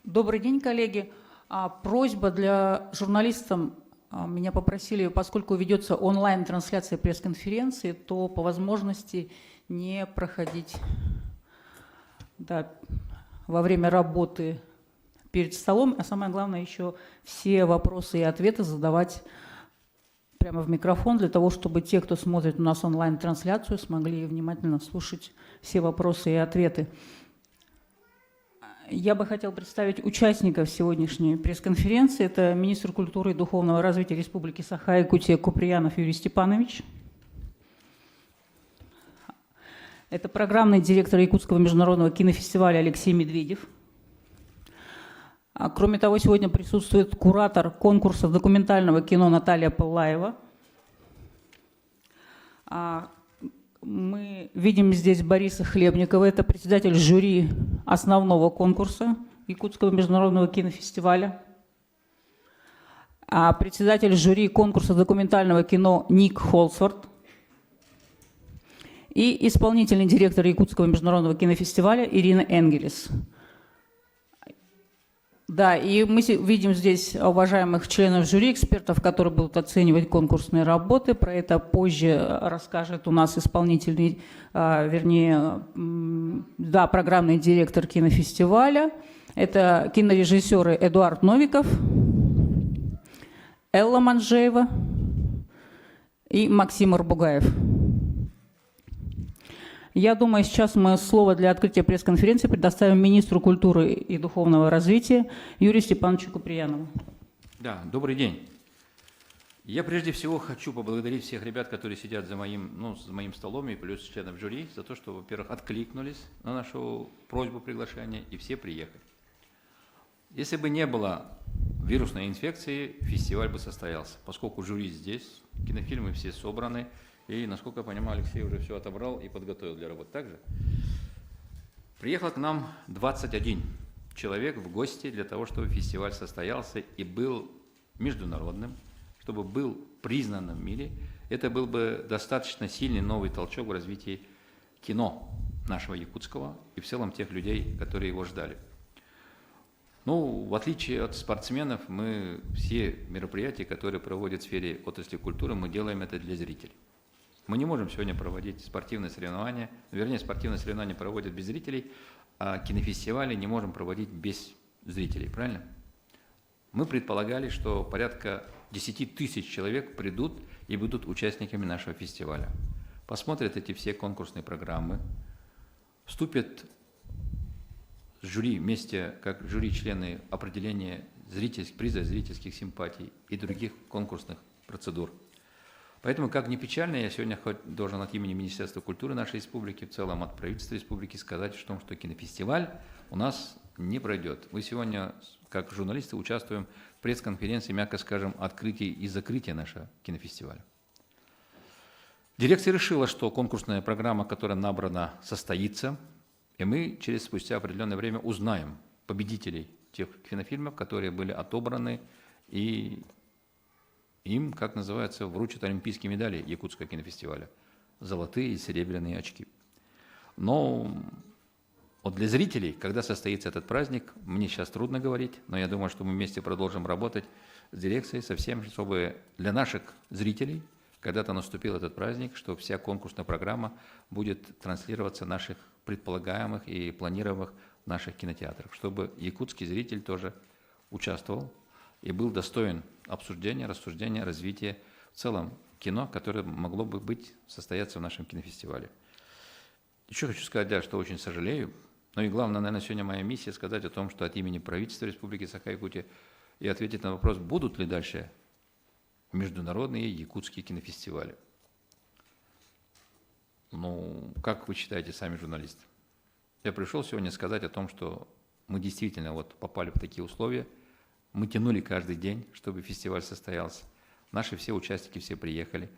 Добрый день, коллеги. Просьба для журналистов. Меня попросили, поскольку ведется онлайн-трансляция пресс-конференции, то по возможности не проходить во время работы перед столом, а самое главное еще все вопросы и ответы задавать прямо в микрофон, для того, чтобы те, кто смотрит у нас онлайн-трансляцию, смогли внимательно слушать все вопросы и ответы. Я бы хотел представить участников сегодняшней пресс-конференции. Это министр культуры и духовного развития Республики Саха-Якутия Куприянов Юрий Степанович. Это программный директор Якутского международного кинофестиваля Алексей Медведев. Кроме того, сегодня присутствует куратор конкурса документального кино Наталья Пылаева. Мы видим здесь Бориса Хлебникова, это председатель жюри основного конкурса Якутского международного кинофестиваля. Председатель жюри конкурса документального кино Ник Холсворт. И исполнительный директор Якутского международного кинофестиваля Ирина Энгелес. Да, и мы видим здесь уважаемых членов жюри, экспертов, которые будут оценивать конкурсные работы. Про это позже расскажет у нас исполнительный, программный директор кинофестиваля. Это кинорежиссеры Эдуард Новиков, Элла Манжеева и Максим Арбугаев. Я думаю, сейчас мы слово для открытия пресс-конференции предоставим министру культуры и духовного развития Юрию Степановичу Куприянову. Да, добрый день. Я прежде всего хочу поблагодарить всех ребят, которые сидят за моим столом, и плюс членов жюри, за то, что, во-первых, откликнулись на нашу просьбу приглашения, и все приехали. Если бы не было вирусной инфекции, фестиваль бы состоялся, поскольку жюри здесь, кинофильмы все собраны, и, насколько я понимаю, Алексей уже все отобрал и подготовил для работы. Также приехало к нам 21 человек в гости для того, чтобы фестиваль состоялся и был международным, чтобы был признанным в мире. Это был бы достаточно сильный новый толчок в развитии кино нашего якутского и в целом тех людей, которые его ждали. В отличие от спортсменов, мы все мероприятия, которые проводят в сфере отрасли культуры, мы делаем это для зрителей. Мы не можем сегодня проводить спортивные соревнования, спортивные соревнования проводят без зрителей, а кинофестивали не можем проводить без зрителей, правильно? Мы предполагали, что порядка 10 тысяч человек придут и будут участниками нашего фестиваля. Посмотрят эти все конкурсные программы, вступят с жюри вместе, как жюри-члены определения приза зрительских симпатий и других конкурсных процедур. Поэтому, как ни печально, я сегодня должен от имени Министерства культуры нашей республики, в целом от правительства республики сказать о том, что кинофестиваль у нас не пройдет. Мы сегодня, как журналисты, участвуем в пресс-конференции, мягко скажем, открытия и закрытия нашего кинофестиваля. Дирекция решила, что конкурсная программа, которая набрана, состоится, и мы спустя определенное время узнаем победителей тех кинофильмов, которые были отобраны, и им, как называется, вручат олимпийские медали Якутского кинофестиваля. Золотые и серебряные очки. Но для зрителей, когда состоится этот праздник, мне сейчас трудно говорить, но я думаю, что мы вместе продолжим работать с дирекцией совсем, чтобы для наших зрителей, когда-то наступил этот праздник, что вся конкурсная программа будет транслироваться в наших предполагаемых и планируемых наших кинотеатрах, чтобы якутский зритель тоже участвовал и был достоин обсуждения, рассуждения, развития в целом кино, которое могло бы состояться в нашем кинофестивале. Еще хочу сказать, что очень сожалею, но и главное, наверное, сегодня моя миссия сказать о том, что от имени правительства Республики Саха-Якутия и ответить на вопрос, будут ли дальше международные якутские кинофестивали. Как вы считаете, сами журналисты? Я пришел сегодня сказать о том, что мы действительно попали в такие условия. Мы тянули каждый день, чтобы фестиваль состоялся. Наши все участники, все приехали.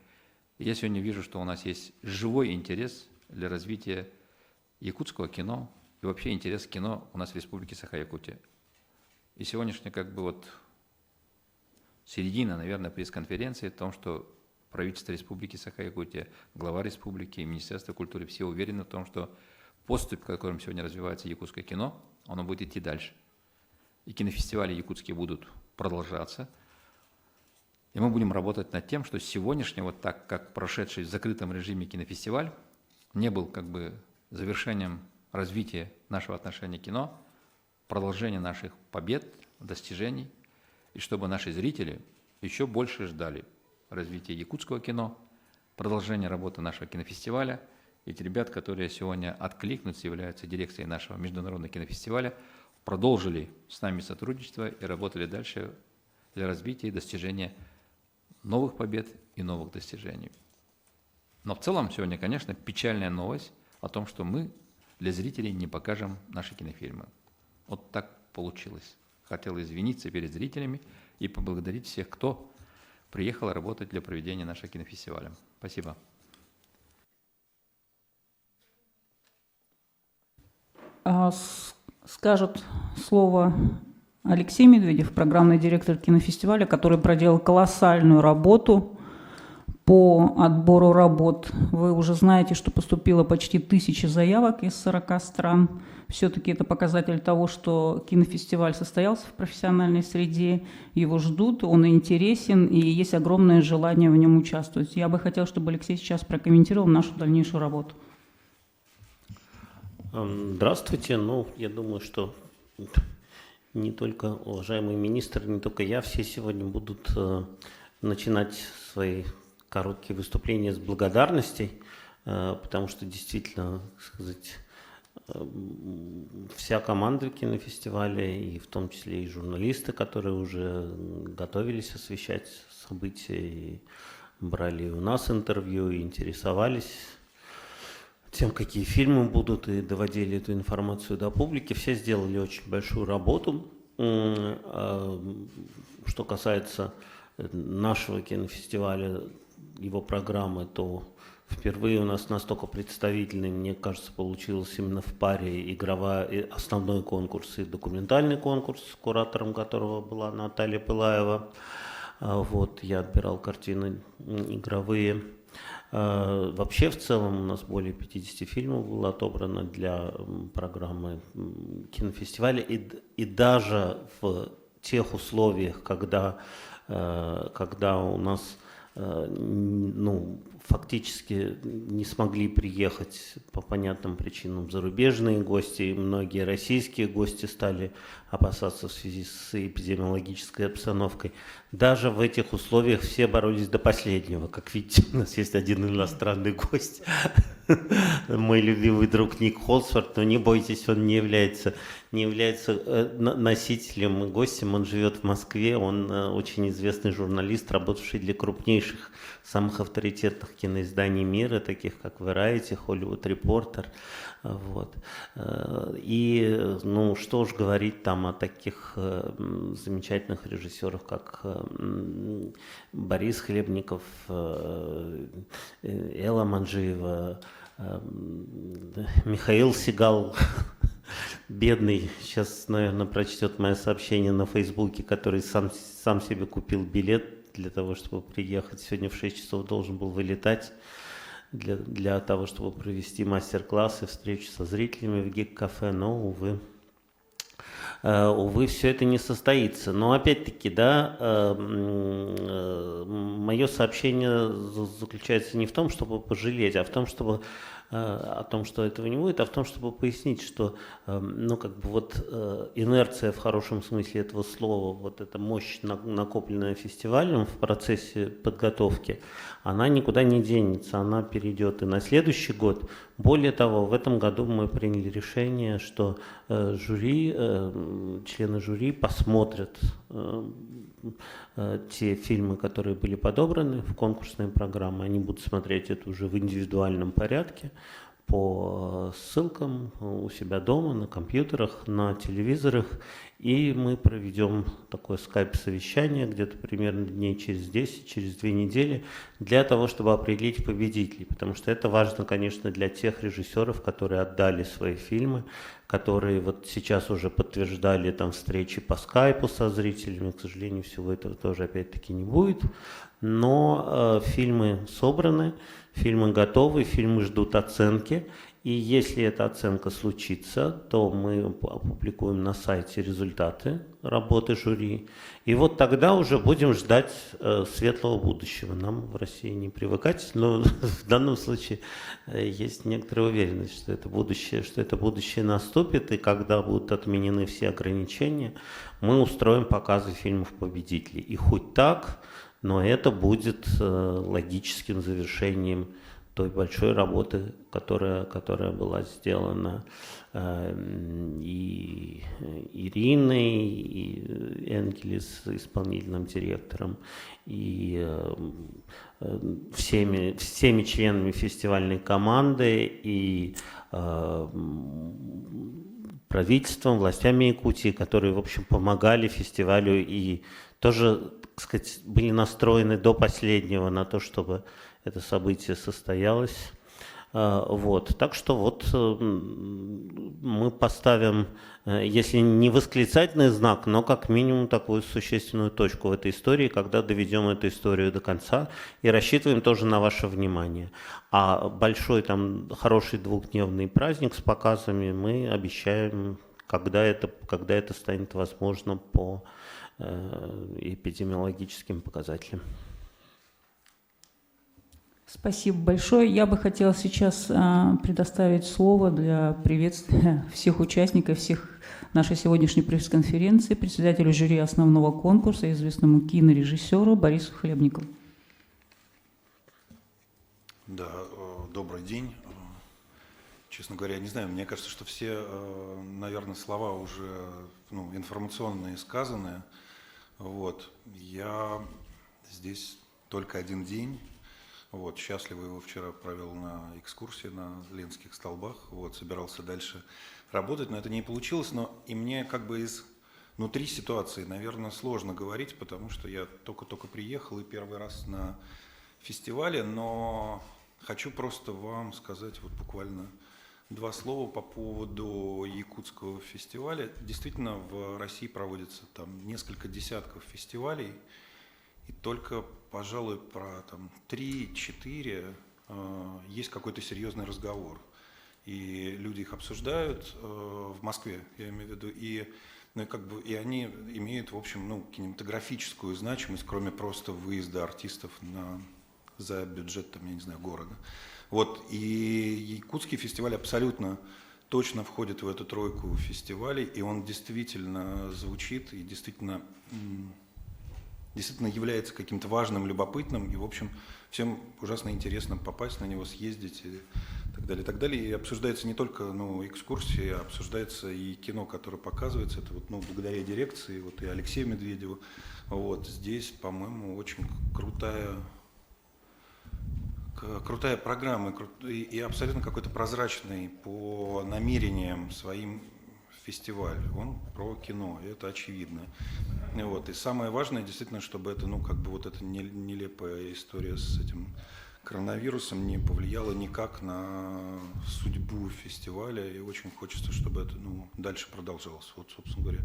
И я сегодня вижу, что у нас есть живой интерес для развития якутского кино и вообще интерес к кино у нас в Республике Саха-Якутия. И сегодняшняя середина, наверное, пресс-конференции о том, что правительство Республики Саха-Якутия, глава республики, Министерство культуры все уверены в том, что поступь, в котором сегодня развивается якутское кино, оно будет идти дальше. и кинофестивали якутские будут продолжаться. И мы будем работать над тем, что сегодняшний, вот так как прошедший в закрытом режиме кинофестиваль, не был как бы завершением развития нашего отношения к кино, продолжение наших побед, достижений, и чтобы наши зрители еще больше ждали развития якутского кино, продолжения работы нашего кинофестиваля. Эти ребят, которые сегодня откликнутся, являются дирекцией нашего международного кинофестиваля, продолжили с нами сотрудничество и работали дальше для развития и достижения новых побед и новых достижений. Но в целом сегодня, конечно, печальная новость о том, что мы для зрителей не покажем наши кинофильмы. Вот так получилось. Хотел извиниться перед зрителями и поблагодарить всех, кто приехал работать для проведения нашего кинофестиваля. Спасибо. Скажет слово Алексей Медведев, программный директор кинофестиваля, который проделал колоссальную работу по отбору работ. Вы уже знаете, что поступило почти 1000 заявок из 40 стран. Все-таки это показатель того, что кинофестиваль состоялся в профессиональной среде, его ждут, он интересен, и есть огромное желание в нем участвовать. Я бы хотела, чтобы Алексей сейчас прокомментировал нашу дальнейшую работу. Здравствуйте. Я думаю, что не только уважаемый министр, не только я, все сегодня будут начинать свои короткие выступления с благодарностей, потому что действительно, так сказать, вся команда кинофестиваля, и в том числе и журналисты, которые уже готовились освещать события и брали у нас интервью, и интересовались тем, какие фильмы будут, и доводили эту информацию до публики. Все сделали очень большую работу. Что касается нашего кинофестиваля, его программы, то впервые у нас настолько представительный, мне кажется, получилось именно в паре основной конкурс и документальный конкурс, куратором которого была Наталья Пылаева. Я отбирал картины игровые. Вообще, в целом, у нас более 50 фильмов было отобрано для программы кинофестиваля. И даже в тех условиях, когда у нас фактически не смогли приехать по понятным причинам зарубежные гости, и многие российские гости стали опасаться в связи с эпидемиологической обстановкой. Даже в этих условиях все боролись до последнего. Как видите, у нас есть один иностранный гость, мой любимый друг Ник Холсворт, но не бойтесь, он не является носителем и гостем, он живет в Москве, он очень известный журналист, работавший для крупнейших, самых авторитетных киноизданий мира, таких как Variety, Hollywood Reporter. И, что уж говорить там о таких замечательных режиссерах, как Борис Хлебников, Элла Манджиева, Михаил Сигал, бедный, сейчас, наверное, прочтет мое сообщение на Фейсбуке, который сам себе купил билет для того, чтобы приехать. Сегодня в 6 часов должен был вылетать для того, чтобы провести мастер-класс и встречу со зрителями в ГИК-кафе, но, увы, все это не состоится. Но опять-таки, мое сообщение заключается не в том, чтобы пожалеть, а в том, чтобы о том, что этого не будет, а в том, чтобы пояснить, что инерция в хорошем смысле этого слова, эта мощь, накопленная фестивалем в процессе подготовки, она никуда не денется, она перейдет и на следующий год. Более того, в этом году мы приняли решение, что члены жюри посмотрят те фильмы, которые были подобраны в конкурсные программы, они будут смотреть это уже в индивидуальном порядке, по ссылкам у себя дома, на компьютерах, на телевизорах, и мы проведем такое скайп-совещание где-то примерно дней через 10, через 2 недели, для того, чтобы определить победителей, потому что это важно, конечно, для тех режиссеров, которые отдали свои фильмы, которые сейчас уже подтверждали встречи по скайпу со зрителями. К сожалению, всего этого тоже опять-таки не будет, но фильмы собраны, фильмы готовы, фильмы ждут оценки, И если эта оценка случится, то мы опубликуем на сайте результаты работы жюри. И вот тогда уже будем ждать светлого будущего. Нам в России не привыкать, но в данном случае есть некоторая уверенность, что это будущее наступит, и когда будут отменены все ограничения, мы устроим показы фильмов-победителей. И хоть так, но это будет логическим завершением той большой работы, которая была сделана и Ириной, и Энгелис, исполнительным директором, и всеми членами фестивальной команды, и правительством, властями Якутии, которые, в общем, помогали фестивалю и тоже, так сказать, были настроены до последнего на то, чтобы это событие состоялось. Вот. Так что вот мы поставим, если не восклицательный знак, но как минимум такую существенную точку в этой истории, когда доведем эту историю до конца, и рассчитываем тоже на ваше внимание. А большой там хороший двухдневный праздник с показами мы обещаем, когда это станет возможно по эпидемиологическим показателям. Спасибо большое. Я бы хотела сейчас предоставить слово для приветствия всех участников, всех нашей сегодняшней пресс-конференции, председателю жюри основного конкурса, известному кинорежиссеру Борису Хлебникову. Да, добрый день. Честно говоря, я не знаю, мне кажется, что все, наверное, слова уже информационные сказаны. Вот. Я здесь только один день. Вот, счастливо его вчера провел на экскурсии на Ленских столбах. Вот, собирался дальше работать, но это не получилось. Но и мне как бы изнутри ситуации, наверное, сложно говорить, потому что я только-только приехал и первый раз на фестивале. Но хочу просто вам сказать вот буквально два слова по поводу якутского фестиваля. Действительно, в России проводится там несколько десятков фестивалей. И только, пожалуй, про 3-4 есть какой-то серьезный разговор. И люди их обсуждают в Москве, я имею в виду, и они имеют, в общем, кинематографическую значимость, кроме просто выезда артистов за бюджет, я не знаю, города. Вот, и якутский фестиваль абсолютно точно входит в эту тройку фестивалей, и он действительно звучит, и действительно является каким-то важным, любопытным, и, в общем, всем ужасно интересно попасть на него, съездить и так далее, и так далее. И обсуждается не только экскурсии, а обсуждается и кино, которое показывается. Это вот, благодаря дирекции, вот и Алексею Медведеву. Вот здесь, по-моему, очень крутая программа и абсолютно какой-то прозрачный по намерениям своим фестиваль. Он про кино, и это очевидно. Вот. И самое важное, действительно, чтобы это, эта нелепая история с этим коронавирусом не повлияла никак на судьбу фестиваля. И очень хочется, чтобы это дальше продолжалось. Вот, собственно говоря,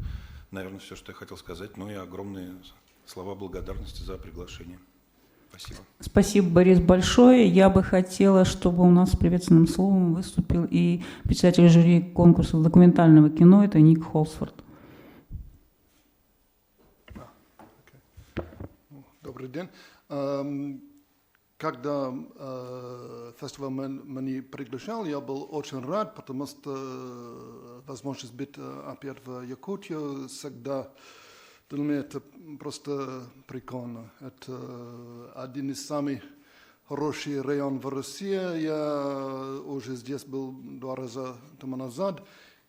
наверное, все, что я хотел сказать. И огромные слова благодарности за приглашение. Спасибо. Спасибо, Борис, большое. Я бы хотела, чтобы у нас с приветственным словом выступил и председатель жюри конкурса документального кино, это Ник Холсфорд. Добрый день. Когда фестиваль меня приглашал, я был очень рад, потому что возможность быть опять в Якутии всегда для меня это просто прикольно. Это один из самых хороших районов в России. Я уже здесь был 2 раза тому назад.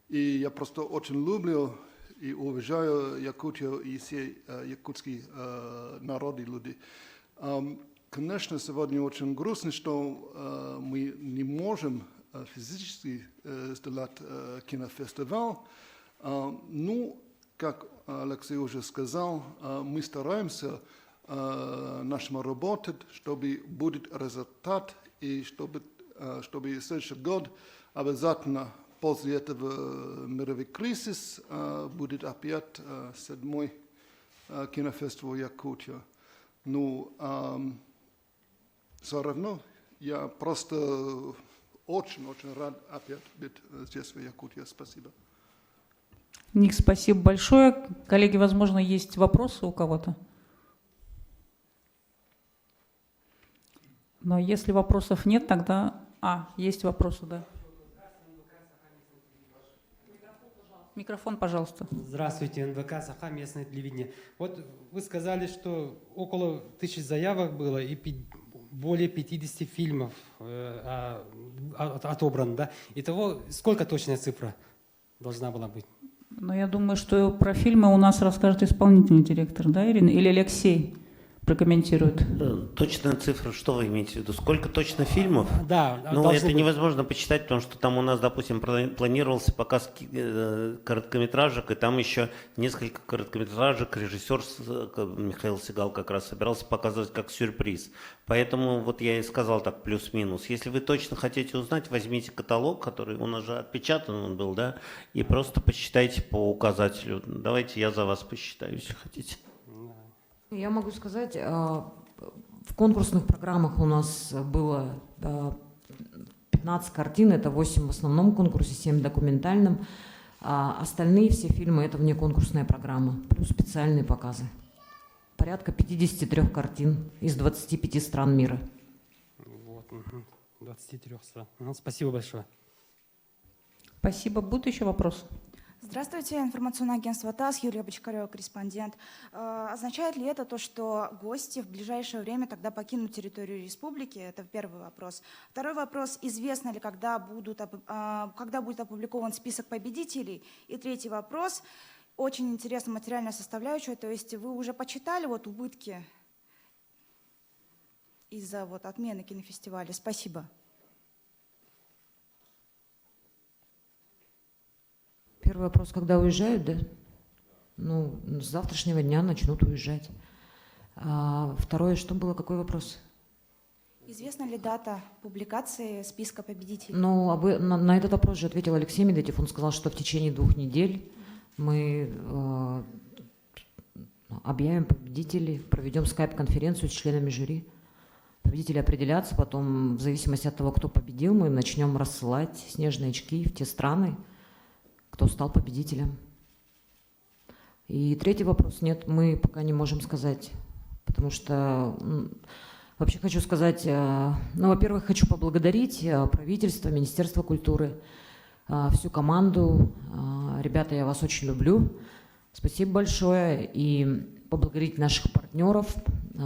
И я просто очень люблю и уважаю Якутию и все якутские народы и люди. Конечно, сегодня очень грустно, что мы не можем физически сделать кинофестиваль. Ну, как Алексей уже сказал, мы стараемся нашему работать, чтобы будет результат, и чтобы следующий год обязательно после этого мировой кризиса будет опять 7-й кинофестиваль Якутия. Ну, все равно я просто очень рад опять быть здесь, в Якутии. Спасибо. Ник, спасибо большое. Коллеги, возможно, есть вопросы у кого-то? Но если вопросов нет, тогда... есть вопросы, да. Микрофон, пожалуйста. Здравствуйте, НВК, Саха, местное телевидение. Вот вы сказали, что около 1000 заявок было и более 50 фильмов отобрано, да? Итого, сколько точная цифра должна была быть? Но я думаю, что про фильмы у нас расскажет исполнительный директор, да, Ирина? Или Алексей прокомментирует? Точная цифра, что вы имеете в виду? Сколько точно фильмов? Да, Ну, должно это быть. невозможно посчитать, потому что там у нас, допустим, планировался показ короткометражек, и там еще несколько короткометражек режиссер Михаил Сигал как раз собирался показывать как сюрприз. Поэтому вот я и сказал так, плюс-минус. Если вы точно хотите узнать, возьмите каталог, который у нас же отпечатан он был, да, и просто посчитайте по указателю. Давайте я за вас посчитаю, если хотите. Я могу сказать, в конкурсных программах у нас было 15 картин, это 8 в основном конкурсе, 7 в документальном. А остальные все фильмы – это внеконкурсная программа, плюс специальные показы. Порядка 53 картин из 25 стран мира. Вот, 23 стран. Спасибо большое. Спасибо. Будут еще вопросы? Здравствуйте, информационное агентство ТАСС, Юлия Бочкарева, корреспондент. Означает ли это то, что гости в ближайшее время тогда покинут территорию республики? Это первый вопрос. Второй вопрос, известно ли, когда будет опубликован список победителей? И третий вопрос, очень интересная материальная составляющая, то есть вы уже почитали убытки из-за отмены кинофестиваля? Спасибо. Первый вопрос, когда уезжают, да? Ну, с завтрашнего дня начнут уезжать. Второе, что было, какой вопрос? Известна ли дата публикации списка победителей? Ну, на этот вопрос же ответил Алексей Медведев. Он сказал, что в течение 2 недель мы объявим победителей, проведем скайп-конференцию с членами жюри. Победители определятся, потом в зависимости от того, кто победил, мы начнем рассылать снежные очки в те страны, кто стал победителем. И третий вопрос, нет, мы пока не можем сказать, потому что вообще хочу сказать, во-первых, хочу поблагодарить правительство, Министерство культуры, всю команду. Ребята, я вас очень люблю. Спасибо большое. И поблагодарить наших партнеров,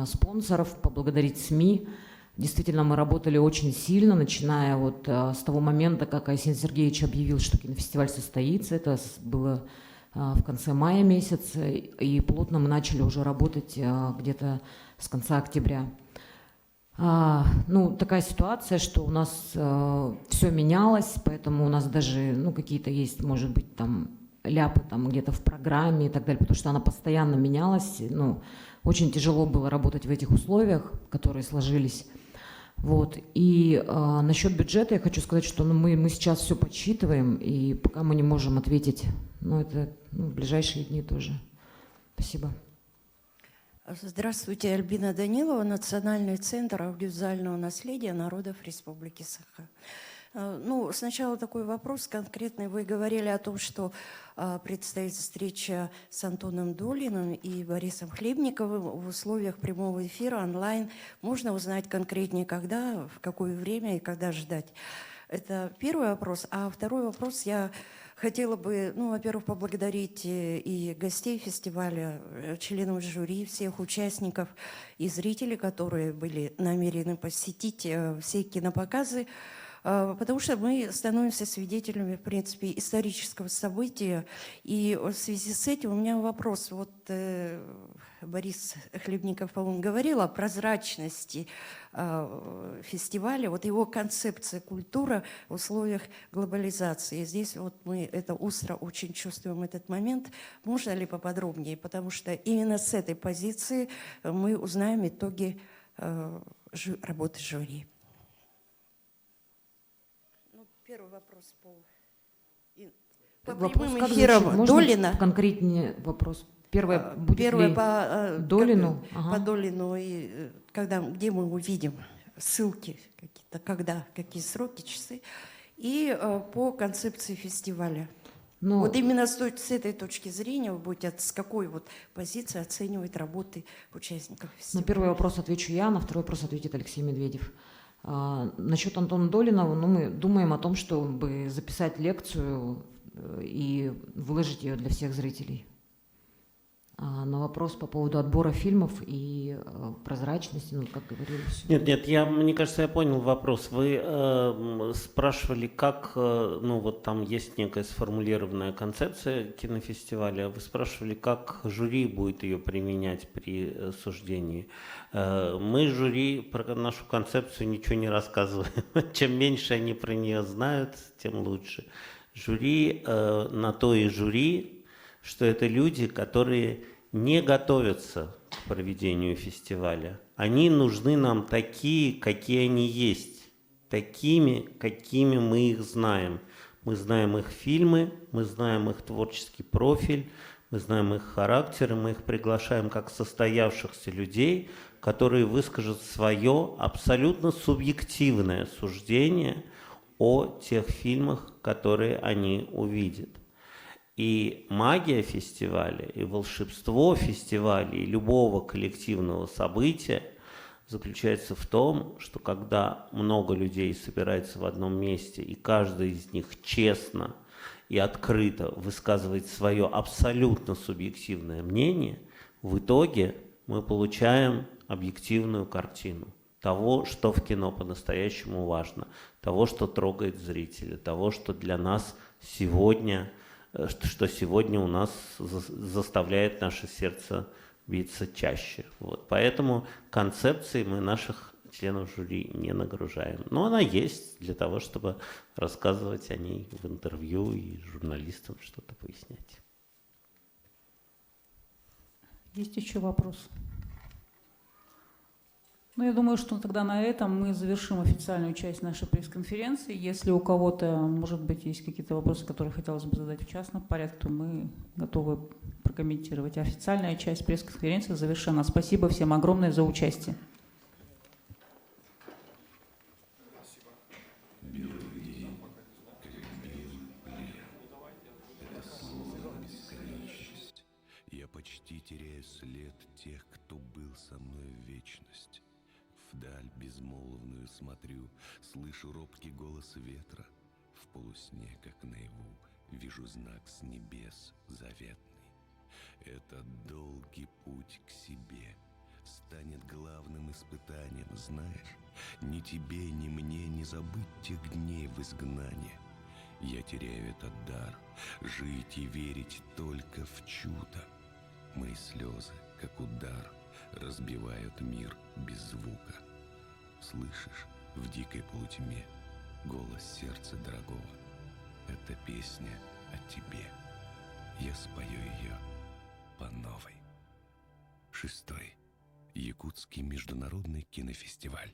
спонсоров, поблагодарить СМИ. Действительно, мы работали очень сильно, начиная с того момента, как Айсен Сергеевич объявил, что кинофестиваль состоится. Это было в конце мая месяца, и плотно мы начали уже работать где-то с конца октября. Такая ситуация, что у нас все менялось, поэтому у нас даже какие-то есть, может быть, там ляпы где-то в программе и так далее, потому что она постоянно менялась. Очень тяжело было работать в этих условиях, которые сложились. И насчет бюджета я хочу сказать, что мы сейчас все подсчитываем, и пока мы не можем ответить, это в ближайшие дни тоже. Спасибо. Здравствуйте, Альбина Данилова, Национальный центр аудиовизуального наследия народов Республики Саха. Сначала такой вопрос конкретный. Вы говорили о том, что предстоит встреча с Антоном Долиным и Борисом Хлебниковым в условиях прямого эфира онлайн. Можно узнать конкретнее, когда, в какое время и когда ждать? Это первый вопрос. А второй вопрос я хотела бы, во-первых, поблагодарить и гостей фестиваля, членов жюри, всех участников и зрителей, которые были намерены посетить все кинопоказы, потому что мы становимся свидетелями, в принципе, исторического события. И в связи с этим у меня вопрос. Борис Хлебников, по-моему, говорил о прозрачности фестиваля, его концепция культура в условиях глобализации. И здесь мы это остро очень чувствуем этот момент. Можно ли поподробнее? Потому что именно с этой позиции мы узнаем итоги работы жюри. Первый вопрос по прямым эфирам Долина. Конкретнее вопрос. Первое будет ли по Долину? По Долину. И где мы увидим ссылки какие-то, когда, какие сроки, часы, и по концепции фестиваля. Ну, Вот именно с этой точки зрения вы будете с какой вот позиции оценивать работы участников на фестиваля? первый вопрос отвечу я, на второй вопрос ответит Алексей Медведев. Насчет Антона Долинова, ну, мы думаем о том, чтобы записать лекцию и выложить ее для всех зрителей. На вопрос по поводу отбора фильмов и прозрачности, ну, как говорилось. Нет, мне кажется, я понял вопрос. Вы спрашивали, как, ну вот там есть некая сформулированная концепция кинофестиваля, вы спрашивали, как жюри будет ее применять при суждении. Мы жюри про нашу концепцию ничего не рассказываем. Чем меньше они про нее знают, тем лучше. Жюри на то и жюри, что это люди, которые не готовятся к проведению фестиваля. Они нужны нам такие, какие они есть, такими, какими мы их знаем. Мы знаем их фильмы, мы знаем их творческий профиль, мы знаем их характеры, мы их приглашаем как состоявшихся людей, которые выскажут свое абсолютно субъективное суждение о тех фильмах, которые они увидят. И магия фестиваля, и волшебство фестиваля, и любого коллективного события заключается в том, что когда много людей собирается в одном месте, и каждый из них честно и открыто высказывает свое абсолютно субъективное мнение, в итоге мы получаем объективную картину того, что в кино по-настоящему важно, того, что трогает зрителя, того, что для нас сегодня... что сегодня у нас заставляет наше сердце биться чаще. Вот. Поэтому концепцией мы наших членов жюри не нагружаем. Но она есть для того, чтобы рассказывать о ней в интервью и журналистам что-то пояснять. Есть еще вопрос? Ну, я думаю, что тогда на этом мы завершим официальную часть нашей пресс-конференции. Если у кого-то, может быть, есть какие-то вопросы, которые хотелось бы задать в частном порядке, то мы готовы прокомментировать. Официальная часть пресс-конференции завершена. Спасибо всем огромное за участие. Я почти теряю след тех, кто был со мной в вечность. Вдаль безмолвную смотрю, слышу робкий голос ветра. В полусне, как наяву, вижу знак с небес заветный. Этот долгий путь к себе станет главным испытанием, знаешь. Ни тебе, ни мне не забыть тех дней в изгнании. Я теряю этот дар, жить и верить только в чудо. Мои слезы, как удар, разбивают мир без звука. Слышишь в дикой полутьме голос сердца дорогого? Это песня о тебе. Я спою ее по новой. 6. Якутский международный кинофестиваль.